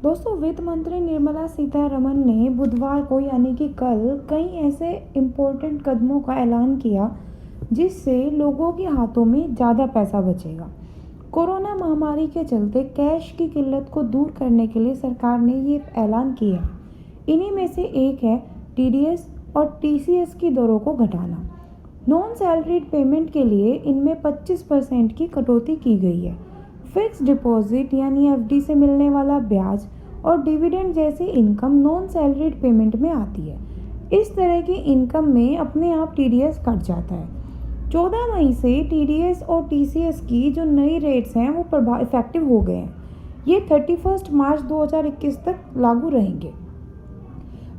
दोस्तों, वित्त मंत्री निर्मला सीतारमण ने बुधवार को यानी कि कल कई ऐसे इम्पोर्टेंट कदमों का ऐलान किया जिससे लोगों के हाथों में ज़्यादा पैसा बचेगा। कोरोना महामारी के चलते कैश की किल्लत को दूर करने के लिए सरकार ने ये ऐलान किया। इन्हीं में से एक है टीडीएस और टीसीएस की दरों को घटाना। नॉन सैलरीड पेमेंट के लिए इनमें 25% की कटौती की गई है। फिक्स डिपॉजिट यानी एफडी से मिलने वाला ब्याज और डिविडेंड जैसी इनकम नॉन सैलरीड पेमेंट में आती है। इस तरह की इनकम में अपने आप टीडीएस कट जाता है। 14 मई से टीडीएस और टीसीएस की जो नई रेट्स हैं वो इफेक्टिव हो गए हैं। ये 31 मार्च 2021 तक लागू रहेंगे।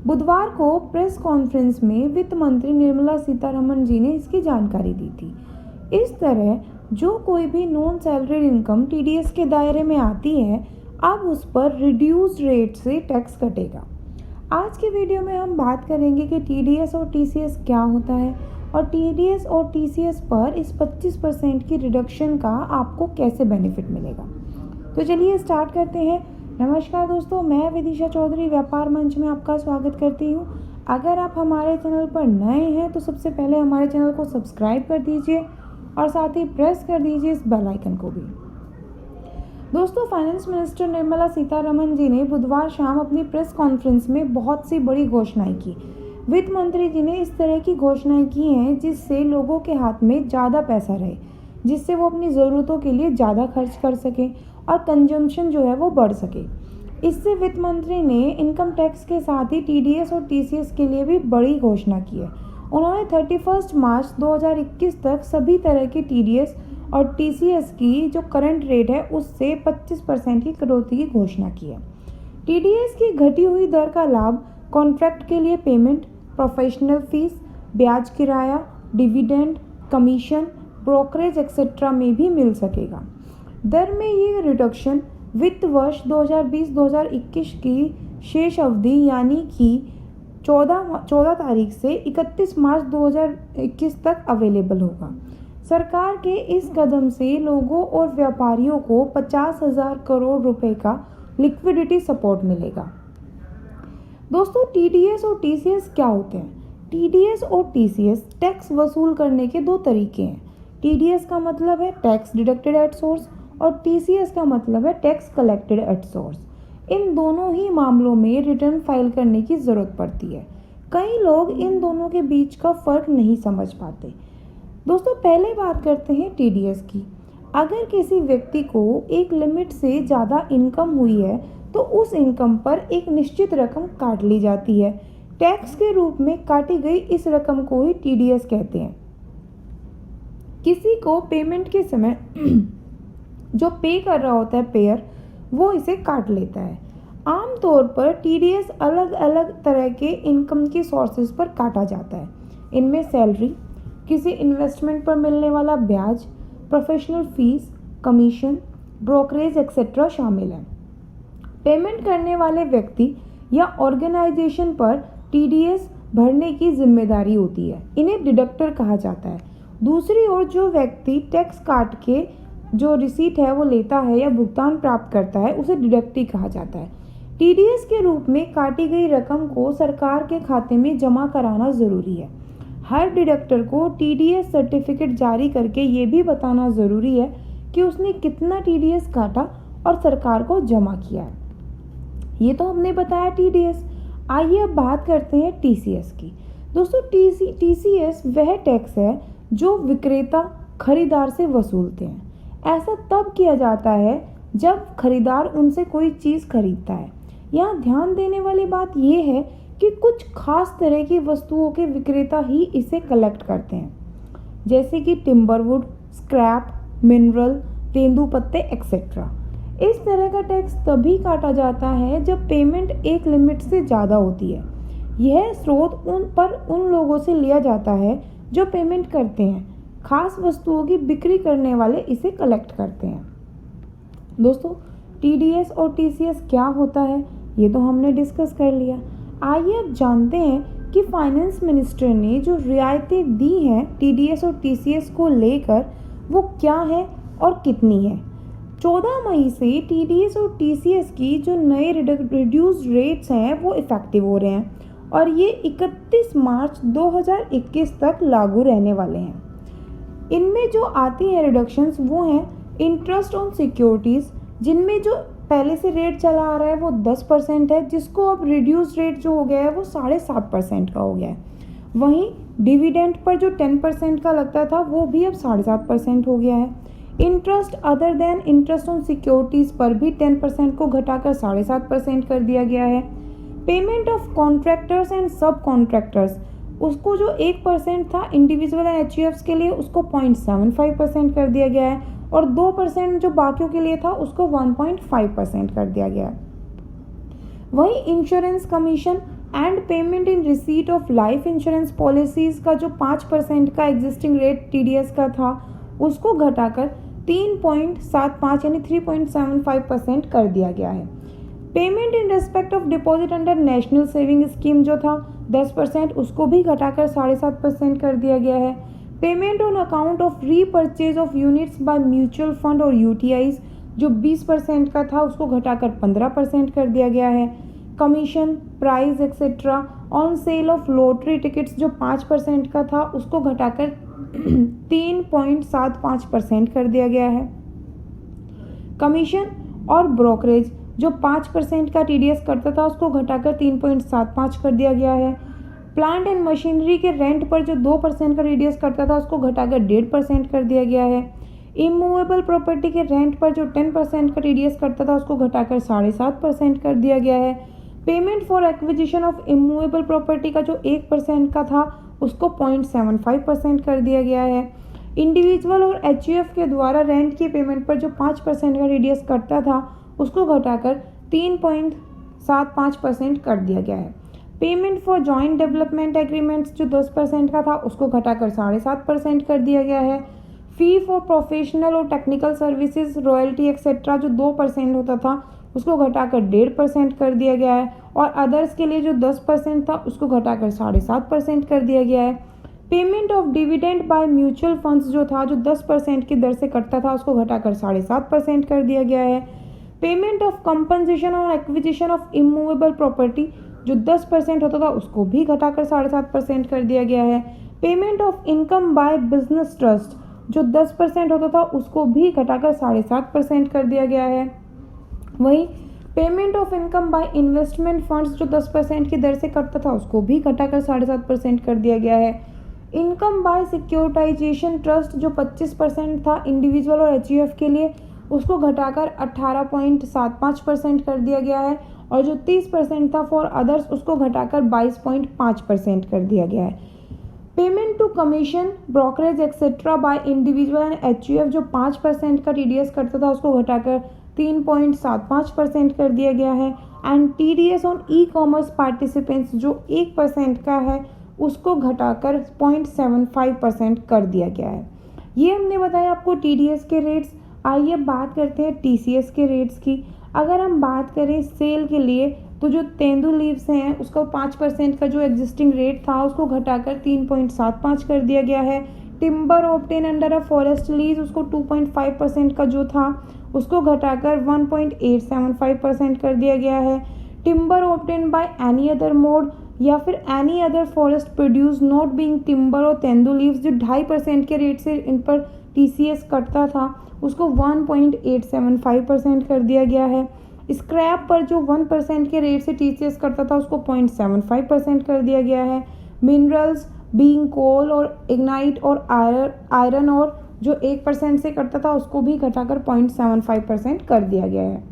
बुधवार को प्रेस कॉन्फ्रेंस में वित्त मंत्री निर्मला सीतारमण जी ने इसकी जानकारी दी थी। इस तरह जो कोई भी नॉन सैलरीड इनकम टीडीएस के दायरे में आती है, अब उस पर रिड्यूस्ड रेट से टैक्स कटेगा। आज के वीडियो में हम बात करेंगे कि टीडीएस और टीसीएस क्या होता है और टीडीएस और टीसीएस पर इस 25% की रिडक्शन का आपको कैसे बेनिफिट मिलेगा। तो चलिए स्टार्ट करते हैं। नमस्कार दोस्तों, मैं विदिशा चौधरी व्यापार मंच में आपका स्वागत करती हूँ। अगर आप हमारे चैनल पर नए हैं तो सबसे पहले हमारे चैनल को सब्सक्राइब कर दीजिए और साथ ही प्रेस कर दीजिए इस बेल आइकन को भी। दोस्तों, फाइनेंस मिनिस्टर निर्मला सीतारमण जी ने बुधवार शाम अपनी प्रेस कॉन्फ्रेंस में बहुत सी बड़ी घोषणाएं की। वित्त मंत्री जी ने इस तरह की घोषणाएं की हैं जिससे लोगों के हाथ में ज़्यादा पैसा रहे, जिससे वो अपनी ज़रूरतों के लिए ज़्यादा खर्च कर सकें और कंजम्पशन जो है वो बढ़ सके। इससे वित्त मंत्री ने इनकम टैक्स के साथ ही टीडीएस और टीसीएस के लिए भी बड़ी घोषणा की है। उन्होंने 31 मार्च 2021 तक सभी तरह की टीडीएस और टीसीएस की जो करंट रेट है उससे 25% की कटौती की घोषणा की है। टीडीएस की घटी हुई दर का लाभ कॉन्ट्रैक्ट के लिए पेमेंट, प्रोफेशनल फीस, ब्याज किराया, डिविडेंड, कमीशन, ब्रोकरेज एक्सेट्रा में भी मिल सकेगा। दर में ये रिडक्शन वित्त वर्ष 2020-2021 की शेष अवधि यानी कि 14 तारीख से 31 मार्च 2021 तक अवेलेबल होगा। सरकार के इस कदम से लोगों और व्यापारियों को 50,000 करोड़ रुपए का लिक्विडिटी सपोर्ट मिलेगा। दोस्तों, टीडीएस और टीसीएस क्या होते हैं? टीडीएस और टीसीएस टैक्स वसूल करने के दो तरीके हैं। टीडीएस का मतलब है टैक्स डिडक्टेड एट सोर्स और टीसीएस का मतलब है टैक्स कलेक्टेड एट सोर्स। इन दोनों ही मामलों में रिटर्न फाइल करने की ज़रूरत पड़ती है। कई लोग इन दोनों के बीच का फ़र्क नहीं समझ पाते। दोस्तों, पहले बात करते हैं टीडीएस की। अगर किसी व्यक्ति को एक लिमिट से ज़्यादा इनकम हुई है तो उस इनकम पर एक निश्चित रकम काट ली जाती है। टैक्स के रूप में काटी गई इस रकम को ही टीडीएस कहते हैं। किसी को पेमेंट के समय जो पे कर रहा होता है पेयर, वो इसे काट लेता है। आमतौर पर टीडीएस अलग अलग तरह के इनकम के सोर्सेज पर काटा जाता है। इनमें सैलरी, किसी इन्वेस्टमेंट पर मिलने वाला ब्याज, professional fees, commission, brokerage etcetera शामिल है। पेमेंट करने वाले व्यक्ति या ऑर्गेनाइजेशन पर टीडीएस भरने की जिम्मेदारी होती है। इन्हें डिडक्टर कहा जाता है। दूसरी ओर जो व्यक्ति टैक्स काट के जो रिसीट है वो लेता है या भुगतान प्राप्त करता है उसे डिडक्टी कहा जाता है। टीडीएस के रूप में काटी गई रकम को सरकार के खाते में जमा कराना ज़रूरी है। हर डिडक्टर को टीडीएस सर्टिफिकेट जारी करके ये भी बताना ज़रूरी है कि उसने कितना टीडीएस काटा और सरकार को जमा किया है। ये तो हमने बताया टीडीएस। आइए अब बात करते हैं टीसीएस की। दोस्तों, टीसीएस वह टैक्स है जो विक्रेता खरीदार से वसूलते हैं। ऐसा तब किया जाता है जब खरीदार उनसे कोई चीज़ खरीदता है। यहाँ ध्यान देने वाली बात यह है कि कुछ खास तरह की वस्तुओं के विक्रेता ही इसे कलेक्ट करते हैं, जैसे कि टिम्बरवुड, स्क्रैप, मिनरल, तेंदुपत्ते एक्सेट्रा। इस तरह का टैक्स तभी काटा जाता है जब पेमेंट एक लिमिट से ज़्यादा होती है। यह स्रोत उन लोगों से लिया जाता है जो पेमेंट करते हैं। खास वस्तुओं की बिक्री करने वाले इसे कलेक्ट करते हैं। दोस्तों, टीडीएस और टीसीएस क्या होता है ये तो हमने डिस्कस कर लिया। आइए अब जानते हैं कि फाइनेंस मिनिस्टर ने जो रियायतें दी हैं टीडीएस और टीसीएस को लेकर वो क्या है और कितनी है। 14 मई से टीडीएस और टीसीएस की जो नए रिड्यूस्ड रेट्स हैं वो इफ़ेक्टिव हो रहे हैं और ये 31 मार्च 2021 तक लागू रहने वाले हैं। इनमें जो आती हैं रिडक्शंस वो हैं इंटरेस्ट ऑन सिक्योरिटीज़, जिनमें जो पहले से रेट चला आ रहा है वो 10% है, जिसको अब रिड्यूस रेट जो हो गया है वो 7.5% का हो गया है। वहीं डिविडेंड पर जो 10% का लगता था वो भी अब 7.5% हो गया है। Interest other than interest on securities पर भी 10% को घटाकर 7.5% कर दिया गया है। पेमेंट ऑफ कॉन्ट्रैक्टर्स एंड सब कॉन्ट्रैक्टर्स, उसको जो 1% था इंडिविजुअल एंड एचयूएफ्स के लिए उसको 0.75% कर दिया गया है और 2% जो बाकियों के लिए था उसको 1.5% कर दिया गया है। वहीं insurance commission and payment in receipt of life insurance policies का जो 5% का एग्जिस्टिंग रेट टीडीएस का था उसको घटाकर 3.75 यानी 3.75% कर दिया गया है। Payment in respect of deposit under national saving scheme जो था 10% उसको भी घटाकर 7.5% कर दिया गया है। Payment on account of repurchase of units by mutual fund और यूटीआईज जो 20% का था उसको घटाकर 15% कर दिया गया है। Commission, price etcetera on sale of lottery tickets जो 5% का था उसको घटाकर 3.75% कर दिया गया है। कमीशन और ब्रोकरेज जो 5% का टीडीएस करता था उसको घटाकर 3.75 कर दिया गया है। प्लांट एंड मशीनरी के रेंट पर जो 2% का टीडीएस करता था उसको घटाकर 1.5% कर दिया गया है। इमूवेबल प्रॉपर्टी के रेंट पर जो 10% का टीडीएस करता था उसको घटाकर 7.5% कर दिया गया है। Payment for acquisition of immovable property का जो 1% का था उसको 0.75% कर दिया गया है। इंडिविजुअल और एचयूएफ के द्वारा रेंट की पेमेंट पर जो 5% का टीडीएस करता था उसको घटाकर 3.75% कर दिया गया है। Payment for joint development agreements जो 10% का था उसको घटाकर 7.5% कर दिया गया है। फ़ी फॉर प्रोफेशनल और टेक्निकल सर्विसेज, रॉयल्टी एक्सेट्रा जो 2% होता था उसको घटाकर 1.5% कर दिया गया है और अदर्स के लिए जो 10% था उसको घटाकर 7.5% कर दिया गया है। Payment of dividend by mutual funds जो था जो 10% की दर से कटता था उसको घटाकर 7.5% कर दिया गया है। पेमेंट ऑफ कंपनसेशन और एक्विजिशन ऑफ इमूवेबल प्रॉपर्टी जो 10% होता था उसको भी घटाकर 7.5% कर दिया गया है। Payment of income by business trust जो 10% होता था उसको भी घटाकर 7.5% कर दिया गया है। वहीं payment of income by investment funds जो 10% की दर से कटता था उसको भी घटाकर 7.5% कर दिया गया है। इनकम बाय सिक्योरिटाइजेशन ट्रस्ट जो 25% था इंडिविजुअल और एचयूएफ के लिए उसको घटाकर 18.75% कर दिया गया है और जो 30% था फॉर अदर्स उसको घटाकर 22.5% कर दिया गया है। Payment to commission, brokerage etcetera by individual and HUF जो 5% का टीडीएस करता था उसको घटाकर 3.75% कर दिया गया है। And TDS on e commerce participants जो 1% का है उसको घटाकर 0.75% कर दिया गया है। ये हमने बताया आपको टीडीएस के रेट्स। आइए अब बात करते हैं टीसीएस के रेट्स की। अगर हम बात करें सेल के लिए तो जो तेंदू लीव्स हैं उसका 5% का जो एग्जिस्टिंग रेट था उसको घटाकर 3.75 कर दिया गया है। Timber obtain under a forest lease उसको 2.5% का जो था उसको घटाकर 1.875% कर दिया गया है। Timber obtain by any other mode या फिर any other forest produce not being timber और तेंदू लीव्स जो 2.5% के रेट से इन पर टीसीएस कटता था उसको 1.875% कर दिया गया है। स्क्रैप पर जो 1% के रेट से टीसीएस करता था उसको 0.75% कर दिया गया है। मिनरल्स बीइंग कोल और इग्नाइट और आयरन और जो 1% से करता था उसको भी घटाकर 0.75% कर दिया गया है।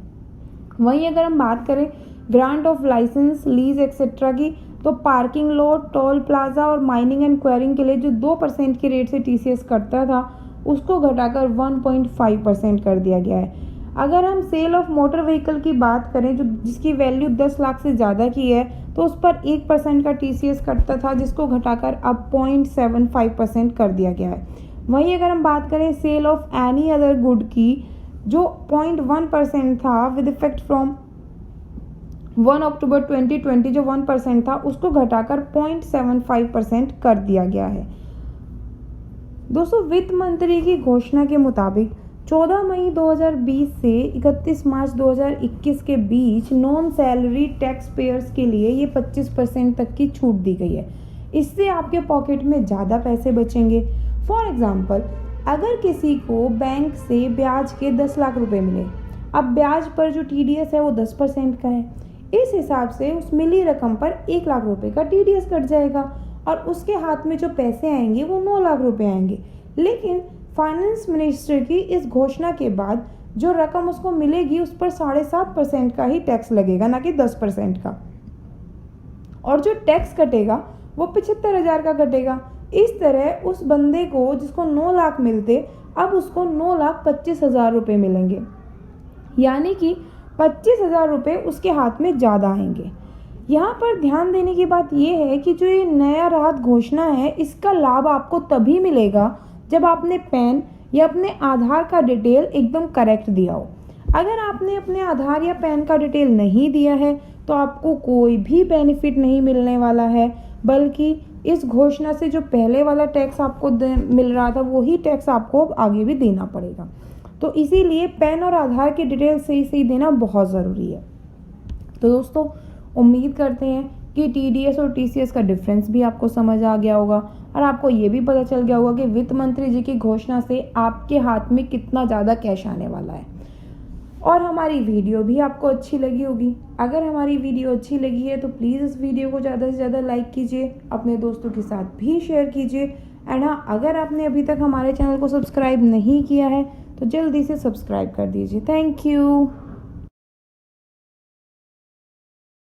वहीं अगर हम बात करें grant of licence, lease etcetera की तो पार्किंग लॉट, टोल प्लाजा और माइनिंग एंड क्वेरिंग के लिए जो 2% के रेट से टीसीएस करता था उसको घटाकर 1.5% कर दिया गया है। अगर हम सेल ऑफ मोटर व्हीकल की बात करें जो जिसकी वैल्यू 10 लाख से ज़्यादा की है तो उस पर 1% का टीसीएस कटता था जिसको घटाकर अब 0.75% कर दिया गया है। वहीं अगर हम बात करें sale of any other good की जो 0.1% था विद इफेक्ट फ्रॉम 1 अक्टूबर 2020 जो 1% था उसको घटाकर 0.75% कर दिया गया है। दोस्तों वित्त मंत्री की घोषणा के मुताबिक 14 मई 2020 से 31 मार्च 2021 के बीच नॉन सैलरी टैक्स पेयर्स के लिए ये 25% तक की छूट दी गई है। इससे आपके पॉकेट में ज़्यादा पैसे बचेंगे। फॉर एग्ज़ाम्पल, अगर किसी को बैंक से ब्याज के 10 लाख रुपए मिले, अब ब्याज पर जो TDS है वो 10% का है। इस हिसाब से उस मिली रकम पर 1 लाख रुपए का TDS कट जाएगा और उसके हाथ में जो पैसे आएंगे वो 9 लाख रुपए आएंगे। लेकिन फाइनेंस मिनिस्टर की इस घोषणा के बाद जो रकम उसको मिलेगी उस पर 7.5% का ही टैक्स लगेगा, ना कि 10% का। और जो टैक्स कटेगा वो 75,000 का कटेगा। इस तरह उस बंदे को जिसको 9 लाख मिलते, अब उसको 9,25,000 रुपये मिलेंगे, यानी कि 25,000 रुपये उसके हाथ में ज़्यादा आएंगे। यहाँ पर ध्यान देने की बात यह है कि जो ये नया राहत घोषणा है, इसका लाभ आपको तभी मिलेगा जब आपने पैन या अपने आधार का डिटेल एकदम करेक्ट दिया हो। अगर आपने अपने आधार या पैन का डिटेल नहीं दिया है तो आपको कोई भी बेनिफिट नहीं मिलने वाला है, बल्कि इस घोषणा से जो पहले वाला टैक्स आपको मिल रहा था वही टैक्स आपको आगे भी देना पड़ेगा। तो इसीलिए पैन और आधार की डिटेल सही सही देना बहुत ज़रूरी है। तो दोस्तों, उम्मीद करते हैं कि TDS और TCS का डिफरेंस भी आपको समझ आ गया होगा और आपको ये भी पता चल गया होगा कि वित्त मंत्री जी की घोषणा से आपके हाथ में कितना ज़्यादा कैश आने वाला है। और हमारी वीडियो भी आपको अच्छी लगी होगी। अगर हमारी वीडियो अच्छी लगी है तो प्लीज़ इस वीडियो को ज़्यादा से ज़्यादा लाइक कीजिए, अपने दोस्तों के साथ भी शेयर कीजिए। एंड हाँ, अगर आपने अभी तक हमारे चैनल को सब्सक्राइब नहीं किया है तो जल्दी से सब्सक्राइब कर दीजिए। Thank you.